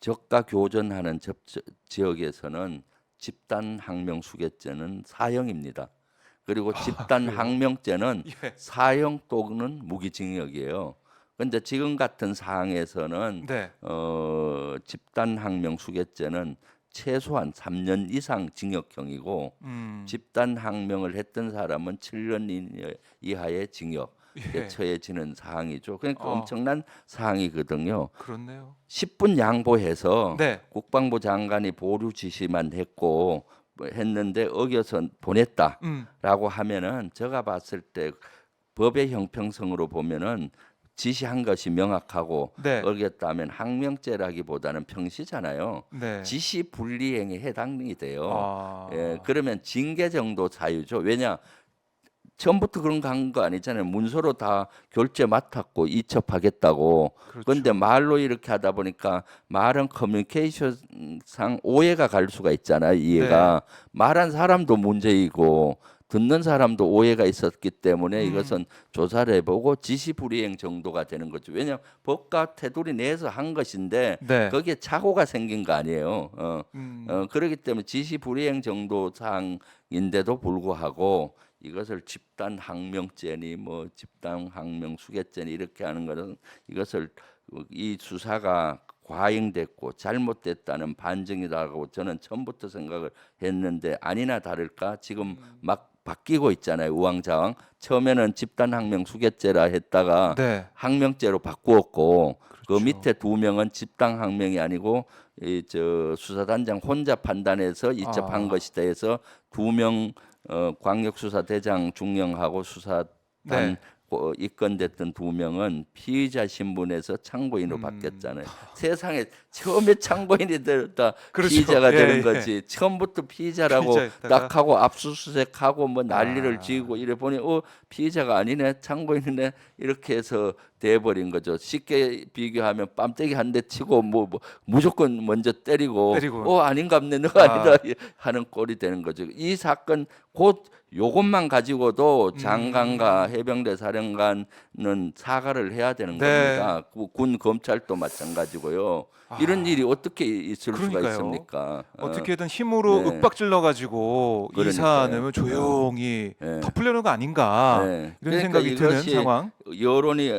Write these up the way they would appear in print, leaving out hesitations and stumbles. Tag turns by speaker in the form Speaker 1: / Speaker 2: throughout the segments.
Speaker 1: 적과 교전하는 지역에서는 집단 항명 수괴죄는 사형입니다. 그리고 집단
Speaker 2: 그래요?
Speaker 1: 항명죄는
Speaker 2: 예.
Speaker 1: 사형 또는 무기징역이에요. 근데 지금 같은 사항에서는
Speaker 2: 네.
Speaker 1: 집단 항명 수괴죄는 최소한 3년 이상 징역형이고
Speaker 2: 음.
Speaker 1: 집단 항명을 했던 사람은 7년 이하의 징역에
Speaker 2: 예.
Speaker 1: 처해지는 사항이죠. 그러니까
Speaker 2: 어.
Speaker 1: 엄청난 사항이거든요.
Speaker 2: 그렇네요.
Speaker 1: 10분 양보해서
Speaker 2: 네.
Speaker 1: 국방부 장관이 보류 지시만 했고 뭐 했는데 어겨서 보냈다라고 하면은 제가 봤을 때 법의 형평성으로 보면은 지시한 것이 명확하고
Speaker 2: 네.
Speaker 1: 어겼다면 항명죄라기보다는 평시잖아요.
Speaker 2: 네.
Speaker 1: 지시 불이행에 해당이 돼요. 예,
Speaker 2: 아.
Speaker 1: 그러면 징계 정도 사유죠. 왜냐 처음부터 그런 거 한 거 아니잖아요. 문서로 다 결제 맡았고 이첩하겠다고. 그런데
Speaker 2: 그렇죠.
Speaker 1: 말로 이렇게 하다 보니까 말은 커뮤니케이션상 오해가 갈 수가 있잖아요.
Speaker 2: 네.
Speaker 1: 이해가 말한 사람도 문제이고 듣는 사람도 오해가 있었기 때문에
Speaker 2: 음.
Speaker 1: 이것은 조사를 해보고 지시 불이행 정도가 되는 거죠. 왜냐하면 법과 테두리 내에서 한 것인데
Speaker 2: 네.
Speaker 1: 거기에 착오가 생긴 거 아니에요.
Speaker 2: 음.
Speaker 1: 그렇기 때문에 지시 불이행 정도 사항인데도 불구하고 이것을 집단 항명죄니 뭐 집단 항명 수괴죄니 이렇게 하는 것은 이것을 이 수사가 과잉됐고 잘못됐다는 반증이라고 저는 처음부터 생각을 했는데 아니나 다를까 지금 막 바뀌고 있잖아요. 우왕좌왕. 처음에는 집단 항명 수괴죄라 했다가
Speaker 2: 네.
Speaker 1: 항명죄로 바꾸었고 그
Speaker 2: 그렇죠.
Speaker 1: 밑에 두 명은 집단 항명이 아니고 이 저 수사단장 혼자 판단해서 이첩한
Speaker 2: 아.
Speaker 1: 것이다 해서 두명 광역수사대장 중령하고 수사단
Speaker 2: 네.
Speaker 1: 입건됐던 두 명은 피의자 신분에서 참고인으로
Speaker 2: 음.
Speaker 1: 바뀌었잖아요. 세상에 처음에 참고인이 되었다
Speaker 2: 그렇죠.
Speaker 1: 피의자가 되는
Speaker 2: 예, 예.
Speaker 1: 거지. 처음부터 피의자라고
Speaker 2: 피의자였다가
Speaker 1: 딱 하고 압수수색하고 뭐 난리를
Speaker 2: 아.
Speaker 1: 지고 이래 보니 피의자가 아니네 참고인이네 이렇게 해서 돼버린 거죠. 쉽게 비교하면 빰때기 한 대 치고 뭐 무조건 먼저 때리고
Speaker 2: 때리고.
Speaker 1: 아닌갑네 너가
Speaker 2: 아.
Speaker 1: 아니다 하는 꼴이 되는 거죠. 이 사건 곧 요것만 가지고도 장관과
Speaker 2: 음.
Speaker 1: 해병대 사령관은 사과를 해야 되는
Speaker 2: 네.
Speaker 1: 겁니다. 군 검찰도 마찬가지고요. 이런 일이
Speaker 2: 아.
Speaker 1: 어떻게 있을 수가
Speaker 2: 그러니까요.
Speaker 1: 있습니까?
Speaker 2: 어떻게든 힘으로
Speaker 1: 네,
Speaker 2: 윽박질러 가지고 이
Speaker 1: 그러니까요.
Speaker 2: 사안을 조용히
Speaker 1: 예.
Speaker 2: 덮으려는 거 아닌가
Speaker 1: 예.
Speaker 2: 이런
Speaker 1: 그러니까
Speaker 2: 생각이 드는
Speaker 1: 이것이
Speaker 2: 상황.
Speaker 1: 여론이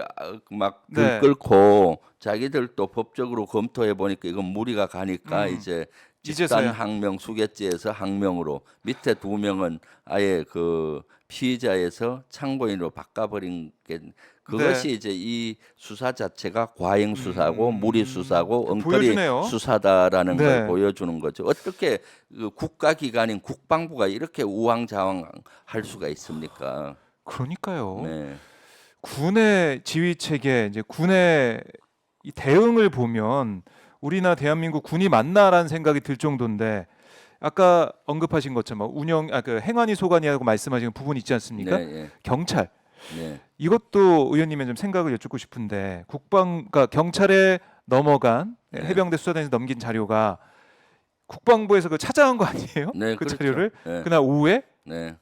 Speaker 1: 막
Speaker 2: 네.
Speaker 1: 들끓고 자기들도 법적으로 검토해 보니까 이건 무리가 가니까 이제 집단
Speaker 2: 이제서야.
Speaker 1: 항명 수괴죄에서 항명으로 밑에 두 명은 아예 그 피의자에서 참고인으로 바꿔버린 게 그것이
Speaker 2: 네.
Speaker 1: 이제 이 수사 자체가 과잉 수사고 무리 수사고 엉터리
Speaker 2: 보여주네요.
Speaker 1: 수사다라는 걸
Speaker 2: 네.
Speaker 1: 보여주는 거죠. 어떻게 그 국가기관인 국방부가 이렇게 우왕좌왕할 수가 있습니까?
Speaker 2: 그러니까요.
Speaker 1: 네,
Speaker 2: 군의 지휘 체계, 이제 군의 이 대응을 보면 우리나 대한민국 군이 맞나라는 생각이 들 정도인데 아까 언급하신 것처럼 그 행안위 소관이라고 말씀하신 부분 있지 않습니까?
Speaker 1: 네, 예,
Speaker 2: 경찰.
Speaker 1: 네,
Speaker 2: 이것도 의원님의 좀 생각을 여쭙고 싶은데 그러니까 경찰에 넘어간
Speaker 1: 네.
Speaker 2: 해병대 수사단에서 넘긴 자료가 국방부에서 그 찾아온 거 아니에요?
Speaker 1: 네,
Speaker 2: 그
Speaker 1: 그렇죠.
Speaker 2: 자료를
Speaker 1: 네,
Speaker 2: 그날 오후에
Speaker 1: 네.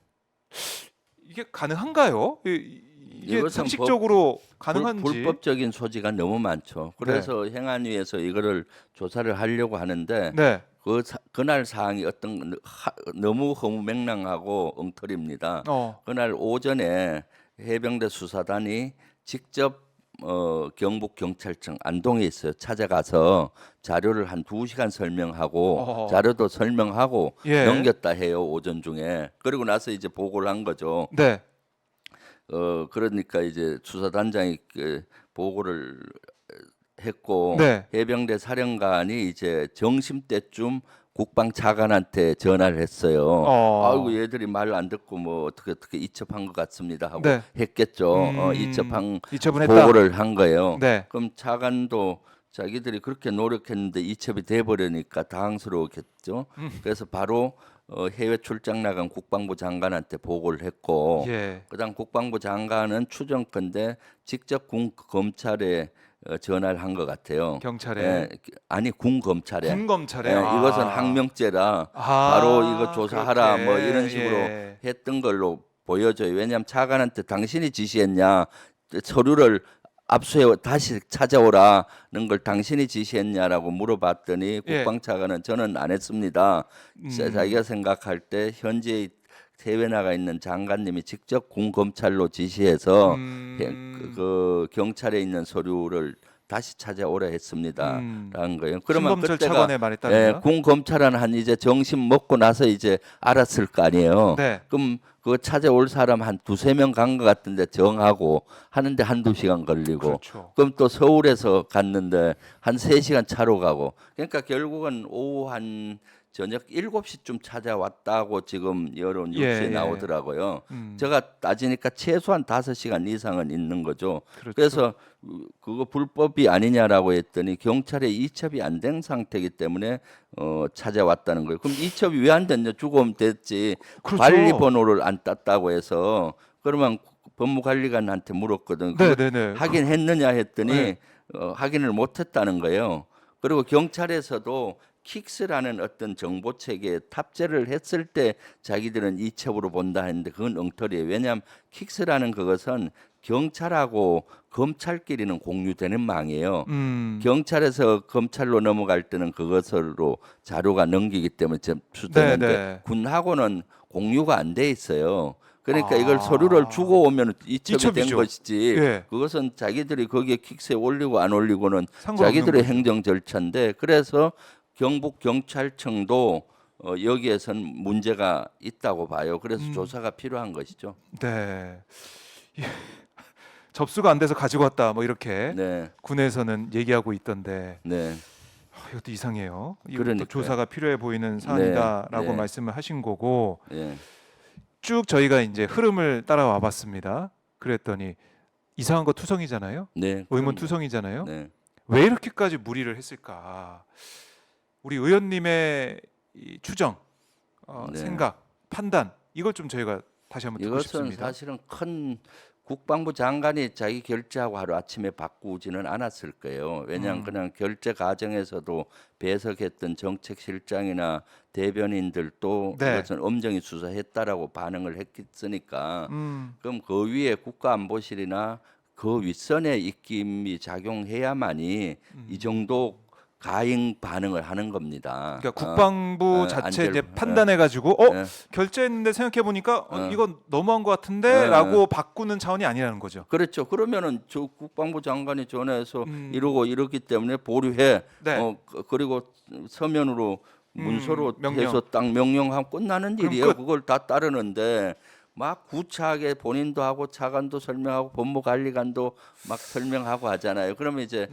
Speaker 2: 이게 가능한가요? 이게
Speaker 1: 이것은
Speaker 2: 상식적으로 가능한지.
Speaker 1: 불법적인 소지가 너무 많죠. 그래서 행안위에서 이거를 조사를 하려고 하는데
Speaker 2: 네.
Speaker 1: 그날 사항이 너무 허무맹랑하고 엉터리입니다. 그날 오전에 해병대 수사단이 직접 경북 경찰청 안동에 있어요. 찾아가서 자료를 한 2시간 설명하고
Speaker 2: 어허.
Speaker 1: 자료도 설명하고
Speaker 2: 예.
Speaker 1: 넘겼다 해요. 오전 중에. 그리고 나서 이제 보고를 한 거죠.
Speaker 2: 네.
Speaker 1: 그러니까 이제 수사단장이 그 보고를 했고
Speaker 2: 네.
Speaker 1: 해병대 사령관이 이제 점심 때쯤 국방 차관한테 전화를 했어요. 아이고 얘들이 말 안 듣고 뭐 어떻게 이첩한 것 같습니다 하고
Speaker 2: 네.
Speaker 1: 했겠죠. 이첩은
Speaker 2: 했다.
Speaker 1: 보고를 한 거예요.
Speaker 2: 네.
Speaker 1: 그럼 차관도 자기들이 그렇게 노력했는데 이첩이 돼 버리니까 당황스러웠겠죠. 그래서 바로 해외 출장 나간 국방부 장관한테 보고를 했고
Speaker 2: 예.
Speaker 1: 그다음 국방부 장관은 추정컨대 직접 군 검찰에 전화를 한 것 같아요.
Speaker 2: 경찰에.
Speaker 1: 예, 아니 군 검찰에.
Speaker 2: 군 검찰에.
Speaker 1: 예, 이것은 항명죄라
Speaker 2: 아,
Speaker 1: 바로 이거 조사하라
Speaker 2: 그렇게.
Speaker 1: 뭐 이런 식으로 했던 걸로 보여져요. 왜냐하면 차관한테 당신이 지시했냐 서류를 압수해 다시 찾아오라는 걸 당신이 지시했냐라고 물어봤더니
Speaker 2: 예.
Speaker 1: 국방차관은 저는 안 했습니다. 자기가
Speaker 2: 음.
Speaker 1: 생각할 때 현재 해외 나가 있는 장관님이 직접 군 검찰로 지시해서 그 경찰에 있는 서류를 다시 찾아오라 했습니다라는 거예요. 그러면
Speaker 2: 신범철
Speaker 1: 그때가
Speaker 2: 차관의 말에 따르면
Speaker 1: 군 검찰은 한 이제 정신 먹고 나서 이제 알았을 거 아니에요.
Speaker 2: 네.
Speaker 1: 그럼 그거 찾아올 사람 한 두세 명 간 것 같은데 정하고 하는데 한두 시간 걸리고
Speaker 2: 그렇죠.
Speaker 1: 그럼 또 서울에서 갔는데 한 3시간 차로 가고 그러니까 결국은 오후 한 저녁 7시쯤 찾아왔다고 지금 여론 뉴스에
Speaker 2: 예.
Speaker 1: 나오더라고요.
Speaker 2: 음.
Speaker 1: 제가 따지니까 최소한 5시간 이상은 있는 거죠.
Speaker 2: 그렇죠.
Speaker 1: 그래서 그거 불법이 아니냐라고 했더니 경찰에 이첩이 안 된 상태이기 때문에 찾아왔다는 거예요. 그럼 이첩이 왜 안 됐냐? 주고 오면 됐지.
Speaker 2: 그렇죠.
Speaker 1: 관리 번호를 안 땄다고 해서 그러면 법무관리관한테 물었거든. 그거
Speaker 2: 네네네.
Speaker 1: 확인했느냐 했더니
Speaker 2: 네.
Speaker 1: 확인을 못했다는 거예요. 그리고 경찰에서도 킥스라는 어떤 정보 체계에 탑재를 했을 때 자기들은 이첩으로 본다 했는데 그건 엉터리예요. 왜냐하면 킥스라는 그것은 경찰하고 검찰끼리는 공유되는 망이에요. 경찰에서 검찰로 넘어갈 때는 그것으로 자료가 넘기기 때문에 접수되는데
Speaker 2: 네네.
Speaker 1: 군하고는 공유가 안 돼 있어요. 그러니까
Speaker 2: 아.
Speaker 1: 이걸 서류를 주고 오면 이첩이 된
Speaker 2: 이첩이죠.
Speaker 1: 것이지.
Speaker 2: 예.
Speaker 1: 그것은 자기들이 거기에 킥스에 올리고 안 올리고는
Speaker 2: 상관없는
Speaker 1: 자기들의
Speaker 2: 거죠.
Speaker 1: 행정 절차인데 그래서 경북 경찰청도 여기에선 문제가 있다고 봐요. 그래서 조사가 필요한 것이죠.
Speaker 2: 네. 예. 접수가 안 돼서 가지고 왔다 뭐 이렇게
Speaker 1: 네,
Speaker 2: 군에서는 얘기하고 있던데
Speaker 1: 네,
Speaker 2: 이것도 이상해요. 이것도
Speaker 1: 그러니까요.
Speaker 2: 조사가 필요해 보이는 사안이다라고
Speaker 1: 네.
Speaker 2: 말씀을 하신 거고
Speaker 1: 예,
Speaker 2: 쭉 저희가 이제 흐름을 따라와 봤습니다. 그랬더니 이상한 거 투성이잖아요.
Speaker 1: 네.
Speaker 2: 의문
Speaker 1: 그럼요.
Speaker 2: 투성이잖아요.
Speaker 1: 네,
Speaker 2: 왜 이렇게까지 무리를 했을까? 우리 의원님의 이 추정,
Speaker 1: 네.
Speaker 2: 생각, 판단 이걸 좀 저희가 다시 한번 듣고
Speaker 1: 이것은
Speaker 2: 싶습니다.
Speaker 1: 사실은 큰 국방부 장관이 자기 결재하고 하루 아침에 바꾸지는 않았을 거예요. 왜냐하면 그냥 결재 과정에서도 배석했던 정책실장이나 대변인들도
Speaker 2: 네.
Speaker 1: 이것은 엄정히 수사했다라고 반응을 했으니까
Speaker 2: 음,
Speaker 1: 그럼 그 위에 국가안보실이나 그 윗선의 입김이 작용해야만이 이 정도 가행 반응을 하는 겁니다.
Speaker 2: 그러니까 국방부 자체
Speaker 1: 안절-
Speaker 2: 이제 판단해가지고
Speaker 1: 예.
Speaker 2: 결제했는데 생각해 보니까
Speaker 1: 어.
Speaker 2: 이건 너무한 것 같은데라고 바꾸는 차원이 아니라는 거죠.
Speaker 1: 그렇죠. 그러면은 저 국방부 장관이 전화해서
Speaker 2: 음.
Speaker 1: 이러기 때문에 보류해.
Speaker 2: 네.
Speaker 1: 그리고 서면으로 문서로
Speaker 2: 명령.
Speaker 1: 해서 딱 명령하면 끝나는
Speaker 2: 그럼
Speaker 1: 일이에요.
Speaker 2: 끝.
Speaker 1: 그걸 다 따르는데 막 구차하게 본인도 하고 차관도 설명하고 법무관리관도 막 설명하고 하잖아요. 그러면 이제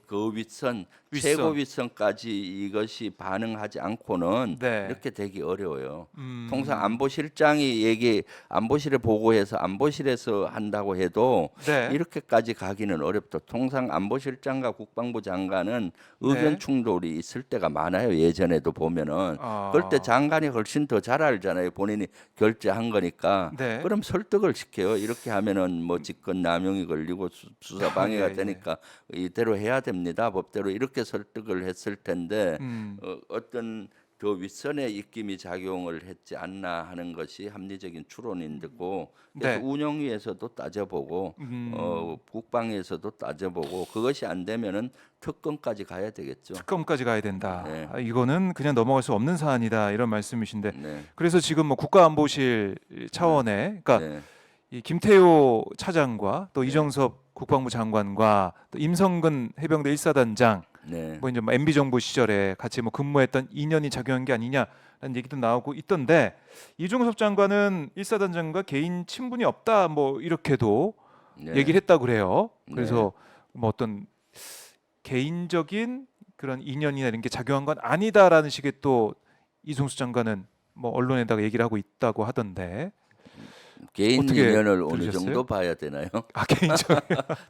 Speaker 1: 그 윗선
Speaker 2: 윗선.
Speaker 1: 최고 윗선까지 이것이 반응하지 않고는
Speaker 2: 네.
Speaker 1: 이렇게 되기 어려워요.
Speaker 2: 음.
Speaker 1: 통상 안보실장이 안보실에 보고해서 안보실에서 한다고 해도
Speaker 2: 네.
Speaker 1: 이렇게까지 가기는 어렵다. 통상 안보실장과 국방부 장관은 의견
Speaker 2: 네.
Speaker 1: 충돌이 있을 때가 많아요. 예전에도 보면은
Speaker 2: 아.
Speaker 1: 그럴 때 장관이 훨씬 더 잘 알잖아요. 본인이 결재한 거니까.
Speaker 2: 네.
Speaker 1: 그럼 설득을 시켜요. 이렇게 하면은 뭐 직권 남용이 걸리고 수사 방해가
Speaker 2: 예, 예.
Speaker 1: 되니까 이대로 해야 됩니다. 법대로 이렇게 설득을 했을 텐데 어떤 더 윗선의 입김이 작용을 했지 않나 하는 것이 합리적인 추론인데고 그래서
Speaker 2: 네.
Speaker 1: 운영위에서도 따져보고 국방에서도 따져보고 그것이 안 되면은 특검까지 가야 되겠죠.
Speaker 2: 특검까지 가야 된다.
Speaker 1: 네.
Speaker 2: 이거는 그냥 넘어갈 수 없는 사안이다 이런 말씀이신데
Speaker 1: 네.
Speaker 2: 그래서 지금 뭐 국가안보실 차원에 그러니까
Speaker 1: 네.
Speaker 2: 이 김태호 차장과 또 이정섭 국방부 장관과 또 임성근 해병대 1사단장
Speaker 1: 네.
Speaker 2: 뭐 이제 뭐 MB 정부 시절에 같이 뭐 근무했던 인연이 작용한 게 아니냐라는 얘기도 나오고 있던데 이종섭 장관은 1사단장과 개인 친분이 없다 뭐 이렇게도
Speaker 1: 네.
Speaker 2: 얘기를 했다고 그래요. 그래서 뭐 어떤 개인적인 그런 인연이나 이런 게 작용한 건 아니다라는 식의 또 이종섭 장관은 뭐 언론에다가 얘기를 하고 있다고 하던데
Speaker 1: 개인
Speaker 2: 어떻게
Speaker 1: 인연을 어느
Speaker 2: 들으셨어요?
Speaker 1: 정도 봐야 되나요?
Speaker 2: 개인적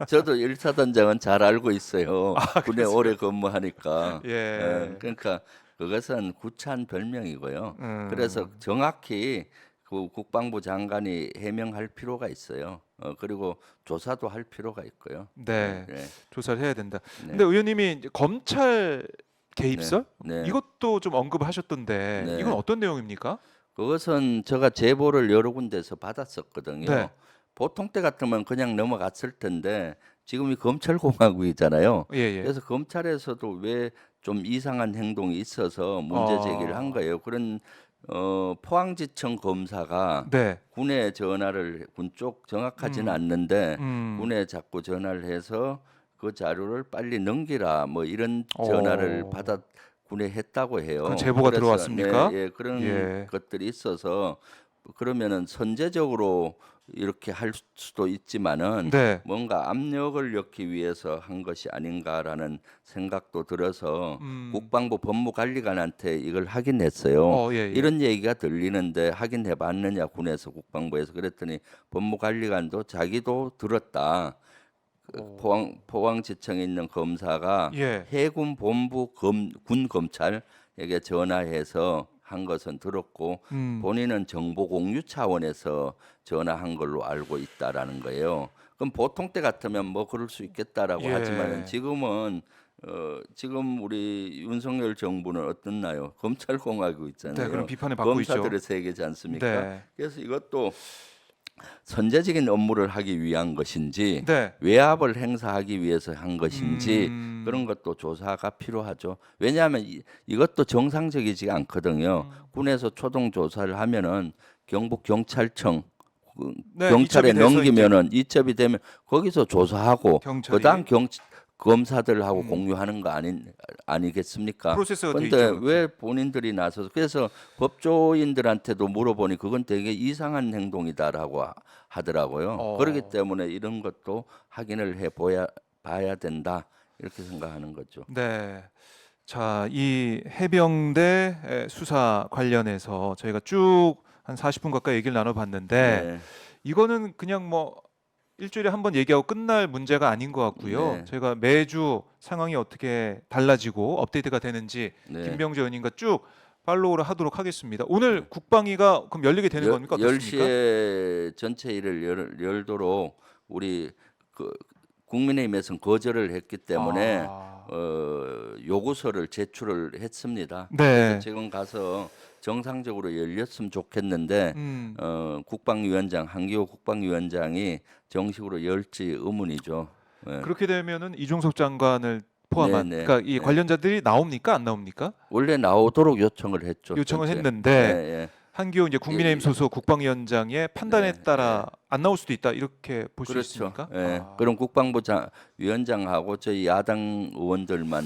Speaker 1: 저도 일사단장은 잘 알고 있어요. 군에 오래 근무하니까.
Speaker 2: 예.
Speaker 1: 그러니까 그것은 구차한 별명이고요.
Speaker 2: 음.
Speaker 1: 그래서 정확히 그 국방부 장관이 해명할 필요가 있어요. 그리고 조사도 할 필요가 있고요.
Speaker 2: 네.
Speaker 1: 네.
Speaker 2: 조사를 해야 된다.
Speaker 1: 네.
Speaker 2: 근데 의원님이 이제 검찰 개입설
Speaker 1: 네.
Speaker 2: 이것도 좀 언급하셨던데
Speaker 1: 네.
Speaker 2: 이건 어떤 내용입니까?
Speaker 1: 그것은 제가 제보를 여러 군데서 받았었거든요.
Speaker 2: 네.
Speaker 1: 보통 때 같으면 그냥 넘어갔을 텐데 지금이 검찰공화국이잖아요.
Speaker 2: 예, 예.
Speaker 1: 그래서 검찰에서도 왜 좀 이상한 행동이 있어서 문제 제기를 한
Speaker 2: 어.
Speaker 1: 거예요. 그런 포항지청 검사가
Speaker 2: 네.
Speaker 1: 군에 전화를 군 쪽 정확하지는
Speaker 2: 음.
Speaker 1: 않는데
Speaker 2: 음.
Speaker 1: 군에 자꾸 전화를 해서 그 자료를 빨리 넘기라 뭐 이런 전화를
Speaker 2: 어.
Speaker 1: 받아 군에 했다고
Speaker 2: 그런
Speaker 1: 해요.
Speaker 2: 제보가
Speaker 1: 그래서
Speaker 2: 들어왔습니까?
Speaker 1: 예, 그런
Speaker 2: 예.
Speaker 1: 것들이 있어서 그러면은 선제적으로 이렇게 할 수도 있지만은
Speaker 2: 네.
Speaker 1: 뭔가 압력을 넣기 위해서 한 것이 아닌가라는 생각도 들어서
Speaker 2: 음.
Speaker 1: 국방부 법무관리관한테 이걸 확인했어요.
Speaker 2: 예, 예.
Speaker 1: 이런 얘기가 들리는데 확인해 봤느냐 군에서 국방부에서 그랬더니 법무관리관도 자기도 들었다. 포항지청에 있는 검사가
Speaker 2: 예.
Speaker 1: 해군 본부 군 검찰에게 전화해서 한 것은 들었고
Speaker 2: 음.
Speaker 1: 본인은 정보 공유 차원에서 전화한 걸로 알고 있다라는 거예요. 그럼 보통 때 같으면 뭐 그럴 수 있겠다라고 하지만은
Speaker 2: 예.
Speaker 1: 지금은 지금 우리 윤석열 정부는 어떻나요? 검찰공화국
Speaker 2: 네, 그런
Speaker 1: 있잖아요.
Speaker 2: 비판을 받고 있죠.
Speaker 1: 검사들의 세계지 않습니까?
Speaker 2: 네.
Speaker 1: 그래서 이것도 선제적인 업무를 하기 위한 것인지
Speaker 2: 네.
Speaker 1: 외압을 행사하기 위해서 한 것인지 그런
Speaker 2: 음.
Speaker 1: 것도 조사가 필요하죠. 왜냐하면 이것도 정상적이지 않거든요. 군에서 초동 조사를 하면은 경북 경찰청
Speaker 2: 네,
Speaker 1: 경찰에
Speaker 2: 이첩이 돼서 이제
Speaker 1: 넘기면은 이첩이 되면 거기서 조사하고
Speaker 2: 경찰이
Speaker 1: 그다음 검사들하고
Speaker 2: 음.
Speaker 1: 공유하는 거 아니겠습니까?
Speaker 2: 프로세스가 돼
Speaker 1: 근데
Speaker 2: 있죠, 그렇게.
Speaker 1: 왜 본인들이 나서서 그래서 법조인들한테도 물어보니 그건 되게 이상한 행동이다라고 하더라고요. 그렇기
Speaker 2: 어.
Speaker 1: 때문에 이런 것도 확인을 해 봐야 된다 이렇게 생각하는 거죠.
Speaker 2: 네. 자, 이 해병대 수사 관련해서 저희가 쭉 한 40분 가까이 얘기를 나눠봤는데
Speaker 1: 네,
Speaker 2: 이거는 그냥 뭐 일주일에 한 번 얘기하고 끝날 문제가 아닌 것 같고요.
Speaker 1: 네,
Speaker 2: 저희가 매주 상황이 어떻게 달라지고 업데이트가 되는지
Speaker 1: 네.
Speaker 2: 김병재 의원님과 쭉 팔로우를 하도록 하겠습니다. 오늘 국방위가 그럼 열리게 되는 겁니까? 어떻습니까?
Speaker 1: 10시에 전체 일을 열도록 우리 그 국민의힘에서는 거절을 했기 때문에
Speaker 2: 아,
Speaker 1: 요구서를 제출을 했습니다. 그래서
Speaker 2: 네.
Speaker 1: 지금 가서 정상적으로 열렸으면 좋겠는데
Speaker 2: 음.
Speaker 1: 국방위원장 한기호 국방위원장이 정식으로 열지 의문이죠. 예.
Speaker 2: 그렇게 되면은 이종석 장관을
Speaker 1: 네,
Speaker 2: 포함한
Speaker 1: 네,
Speaker 2: 그러니까 이
Speaker 1: 네.
Speaker 2: 관련자들이 나옵니까? 안 나옵니까?
Speaker 1: 원래 나오도록 요청을 했죠.
Speaker 2: 요청을
Speaker 1: 전체.
Speaker 2: 했는데
Speaker 1: 예,
Speaker 2: 한기호 이제 국민의힘
Speaker 1: 예.
Speaker 2: 소속 국방위원장의 판단에
Speaker 1: 네,
Speaker 2: 따라
Speaker 1: 네.
Speaker 2: 안 나올 수도 있다 이렇게 볼 수
Speaker 1: 그렇죠.
Speaker 2: 있습니까?
Speaker 1: 예.
Speaker 2: 아,
Speaker 1: 그럼 국방부 위원장하고 저희 야당 의원들만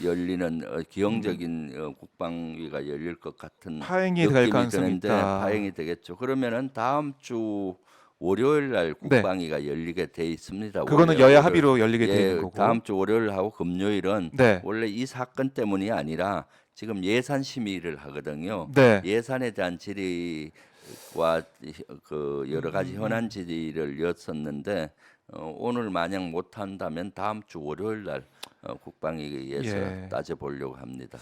Speaker 1: 열리는 기형적인 국방위가 열릴 것 같은
Speaker 2: 파행이 될
Speaker 1: 느낌이
Speaker 2: 가능성이
Speaker 1: 드는데
Speaker 2: 있다.
Speaker 1: 파행이 되겠죠. 그러면은 다음 주 월요일 날
Speaker 2: 네.
Speaker 1: 국방위가 열리게 돼 있습니다.
Speaker 2: 그거는
Speaker 1: 원래
Speaker 2: 여야
Speaker 1: 월요일.
Speaker 2: 합의로 열리게
Speaker 1: 예,
Speaker 2: 되는 거고.
Speaker 1: 다음 주 월요일하고 금요일은
Speaker 2: 네.
Speaker 1: 원래 이 사건 때문이 아니라 지금 예산 심의를 하거든요.
Speaker 2: 네.
Speaker 1: 예산에 대한 질의와 그 여러 가지 현안 질의를 였었는데 오늘 만약 못 한다면 다음 주 월요일 날 국방위에서
Speaker 2: 예.
Speaker 1: 따져보려고 합니다.